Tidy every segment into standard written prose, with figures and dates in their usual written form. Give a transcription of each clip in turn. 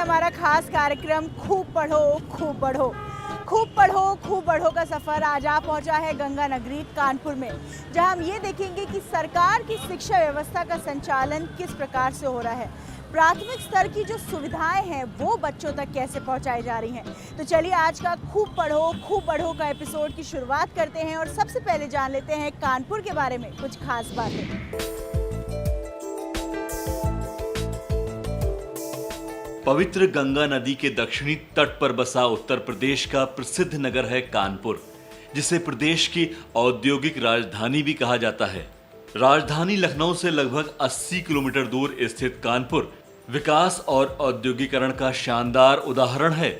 हमारा खास कार्यक्रम खूब पढ़ो खूब बढ़ो। खूब पढ़ो खूब बढ़ो का सफ़र आज आ पहुंचा है गंगा नगरी कानपुर में, जहां हम ये देखेंगे कि सरकार की शिक्षा व्यवस्था का संचालन किस प्रकार से हो रहा है। प्राथमिक स्तर की जो सुविधाएं हैं वो बच्चों तक कैसे पहुंचाई जा रही हैं। तो चलिए आज का खूब पढ़ो खूब बढ़ो का एपिसोड की शुरुआत करते हैं और सबसे पहले जान लेते हैं कानपुर के बारे में कुछ खास बातें। पवित्र गंगा नदी के दक्षिणी तट पर बसा उत्तर प्रदेश का प्रसिद्ध नगर है कानपुर, जिसे प्रदेश की औद्योगिक राजधानी भी कहा जाता है। राजधानी लखनऊ से लगभग 80 किलोमीटर दूर स्थित कानपुर विकास और औद्योगिकरण का शानदार उदाहरण है।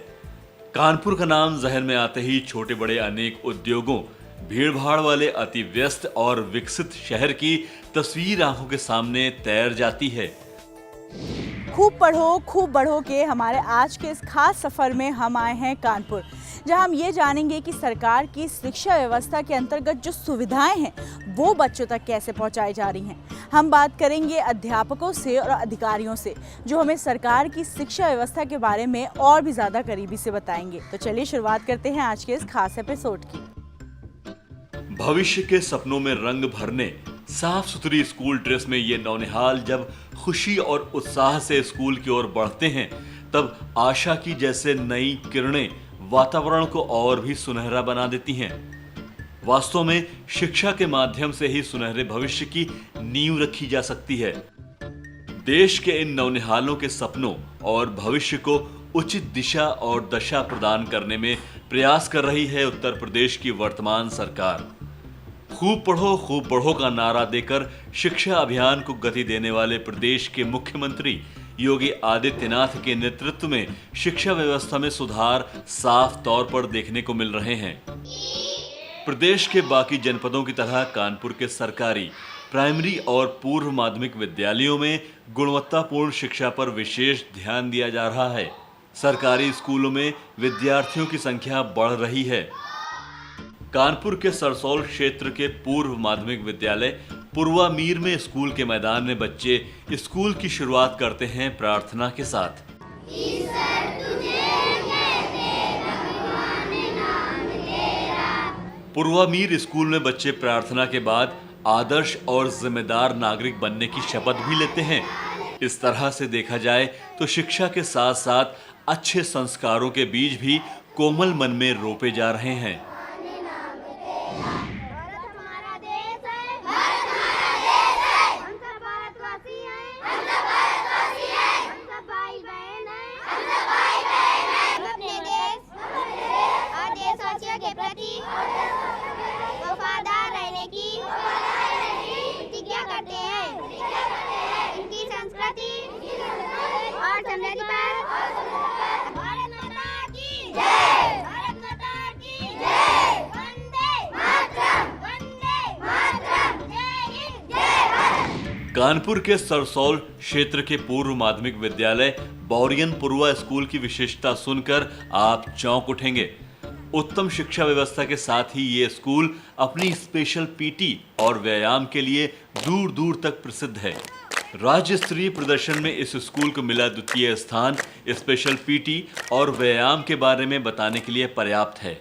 कानपुर का नाम जहन में आते ही छोटे बड़े अनेक उद्योगों, भीड़भाड़ वाले अति व्यस्त और विकसित शहर की तस्वीर आंखों के सामने तैर जाती है। खूब पढ़ो खूब बढ़ो के हमारे आज के इस खास सफ़र में हम आए हैं कानपुर, जहां हम ये जानेंगे कि सरकार की शिक्षा व्यवस्था के अंतर्गत जो सुविधाएं हैं वो बच्चों तक कैसे पहुंचाई जा रही हैं। हम बात करेंगे अध्यापकों से और अधिकारियों से, जो हमें सरकार की शिक्षा व्यवस्था के बारे में और भी ज़्यादा करीबी से बताएंगे। तो चलिए शुरुआत करते हैं आज के इस खास एपिसोड की। भविष्य के सपनों में रंग भरने साफ सुथरी स्कूल ड्रेस में ये नौनिहाल जब खुशी और उत्साह से स्कूल की ओर बढ़ते हैं, तब आशा की जैसे नई किरणें वातावरण को और भी सुनहरा बना देती हैं। वास्तव में शिक्षा के माध्यम से ही सुनहरे भविष्य की नींव रखी जा सकती है। देश के इन नौनिहालों के सपनों और भविष्य को उचित दिशा और दशा प्रदान करने में प्रयास कर रही है उत्तर प्रदेश की वर्तमान सरकार। खूब पढ़ो का नारा देकर शिक्षा अभियान को गति देने वाले प्रदेश के मुख्यमंत्री योगी आदित्यनाथ के नेतृत्व में शिक्षा व्यवस्था में सुधार साफ तौर पर देखने को मिल रहे हैं। प्रदेश के बाकी जनपदों की तरह कानपुर के सरकारी, प्राइमरी और पूर्व माध्यमिक विद्यालयों में गुणवत्तापूर्ण शिक्षा पर विशेष ध्यान दिया जा रहा है। सरकारी स्कूलों में विद्यार्थियों की संख्या बढ़ रही है। कानपुर के सरसौल क्षेत्र के पूर्व माध्यमिक विद्यालय पूर्वा मीर में स्कूल के मैदान में बच्चे स्कूल की शुरुआत करते हैं प्रार्थना के साथ। पूर्वा मीर स्कूल में बच्चे प्रार्थना के बाद आदर्श और जिम्मेदार नागरिक बनने की शपथ भी लेते हैं। इस तरह से देखा जाए तो शिक्षा के साथ साथ अच्छे संस्कारों के बीज भी कोमल मन में रोपे जा रहे हैं। वफादार रहने की प्रतिज्ञा करते हैं। इनकी संस्कृति और समृद्धि पर भारत माता की जय, भारत माता की जय, वंदे मातरम, वंदे मातरम, जय हिंद, जय भारत। कानपुर के सरसौल क्षेत्र के पूर्व माध्यमिक विद्यालय बौरियन पूर्वा स्कूल की विशेषता सुनकर आप चौंक उठेंगे। उत्तम शिक्षा व्यवस्था के साथ ही ये स्कूल अपनी स्पेशल पीटी और व्यायाम के लिए दूर दूर तक प्रसिद्ध है। राज्य स्तरीय प्रदर्शन में इस स्कूल को मिला द्वितीय स्थान स्पेशल पीटी और व्यायाम के बारे में बताने के लिए पर्याप्त है।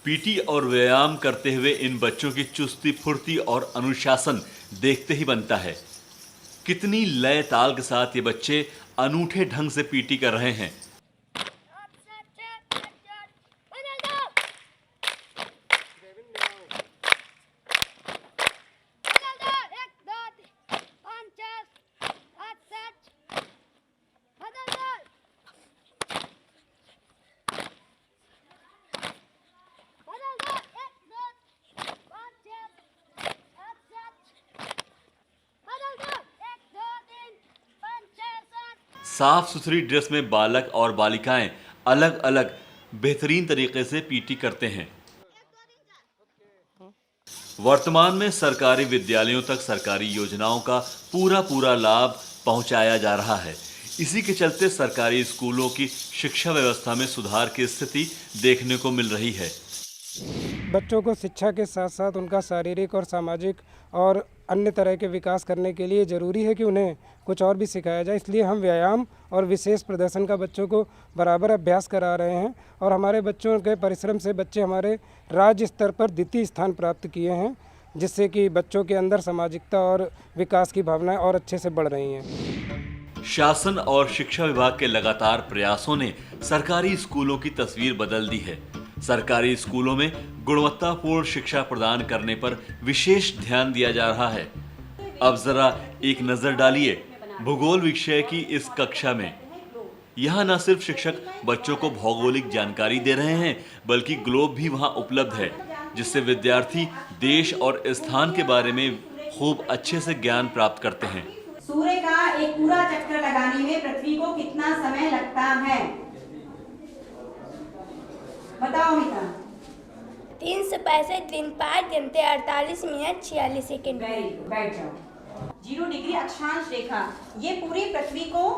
पीटी और व्यायाम करते हुए इन बच्चों की चुस्ती फुर्ती और अनुशासन देखते ही बनता है। कितनी लय ताल के साथ ये बच्चे अनूठे ढंग से पीटी कर रहे हैं। साफ सुथरी ड्रेस में बालक और बालिकाएं अलग अलग बेहतरीन तरीके से पीटी करते हैं। वर्तमान में सरकारी विद्यालयों तक सरकारी योजनाओं का पूरा लाभ पहुंचाया जा रहा है। इसी के चलते सरकारी स्कूलों की शिक्षा व्यवस्था में सुधार की स्थिति देखने को मिल रही है। बच्चों को शिक्षा के साथ साथ उनका शारीरिक और सामाजिक और अन्य तरह के विकास करने के लिए ज़रूरी है कि उन्हें कुछ और भी सिखाया जाए। इसलिए हम व्यायाम और विशेष प्रदर्शन का बच्चों को बराबर अभ्यास करा रहे हैं और हमारे बच्चों के परिश्रम से बच्चे हमारे राज्य स्तर पर द्वितीय स्थान प्राप्त किए हैं, जिससे कि बच्चों के अंदर सामाजिकता और विकास की भावनाएं और अच्छे से बढ़ रही हैं। शासन और शिक्षा विभाग के लगातार प्रयासों ने सरकारी स्कूलों की तस्वीर बदल दी है। सरकारी स्कूलों में गुणवत्तापूर्ण शिक्षा प्रदान करने पर विशेष ध्यान दिया जा रहा है। अब जरा एक नजर डालिए भूगोल विषय की इस कक्षा में। यहाँ न सिर्फ शिक्षक बच्चों को भौगोलिक जानकारी दे रहे हैं, बल्कि ग्लोब भी वहाँ उपलब्ध है, जिससे विद्यार्थी देश और स्थान के बारे में खूब अच्छे से ज्ञान प्राप्त करते हैं। सूर्य का एक पूरा चक्कर लगाने में पृथ्वी को कितना समय लगता है? बताओ मिता। 365 दिन 5 घंटे 48 मिनट 46 सेकंड। वेरी गुड, बैठ जाओ। 0 डिग्री अक्षांश रेखा ये पूरी पृथ्वी को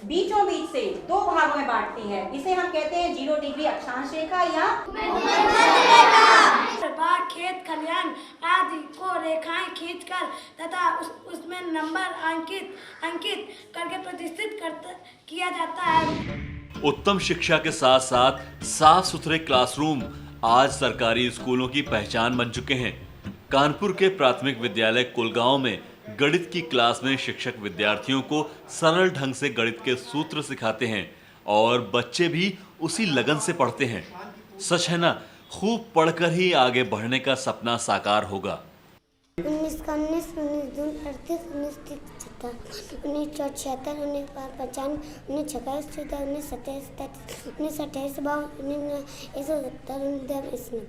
बीचों बीच से 2 भागों में बांटती है। इसे हम कहते हैं 0 डिग्री अक्षांश रेखा या बाग, खेत, खलिहान आदि को रेखाएं खींचकर तथा उसमें नंबर अंकित करके प्रतिष्ठित किया जाता है। उत्तम शिक्षा के साथ साथ साफ सुथरे क्लासरूम आज सरकारी स्कूलों की पहचान बन चुके हैं। कानपुर के प्राथमिक विद्यालय कुलगांव में गणित की क्लास में शिक्षक विद्यार्थियों को सरल ढंग से गणित के सूत्र सिखाते हैं और बच्चे भी उसी लगन से पढ़ते हैं। सच है ना, खूब पढ़कर ही आगे बढ़ने का सपना साकार होगा। 19 का 19, 19 दून 38, 19 तीन 76, 19 चौक 76, 19 पाँच 55, 19 छक्का 14, 19 27 37, 19 28 52, 19 170,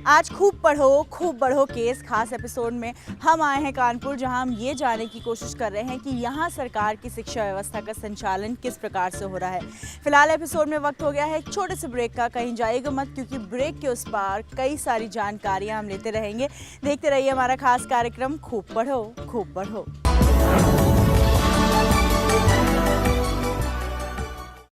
आज खूब पढ़ो खूब बढ़ो के इस खास एपिसोड में हम आए हैं कानपुर, जहां हम ये जानने की कोशिश कर रहे हैं कि यहाँ सरकार की शिक्षा व्यवस्था का संचालन किस प्रकार से हो रहा है। फिलहाल एपिसोड में वक्त हो गया है एक छोटे से ब्रेक का। कहीं जाइएगा मत, क्योंकि ब्रेक के उस पार कई सारी जानकारियां हम लेते रहेंगे। देखते रहिए हमारा खास कार्यक्रम खूब पढ़ो खूब बढ़ो।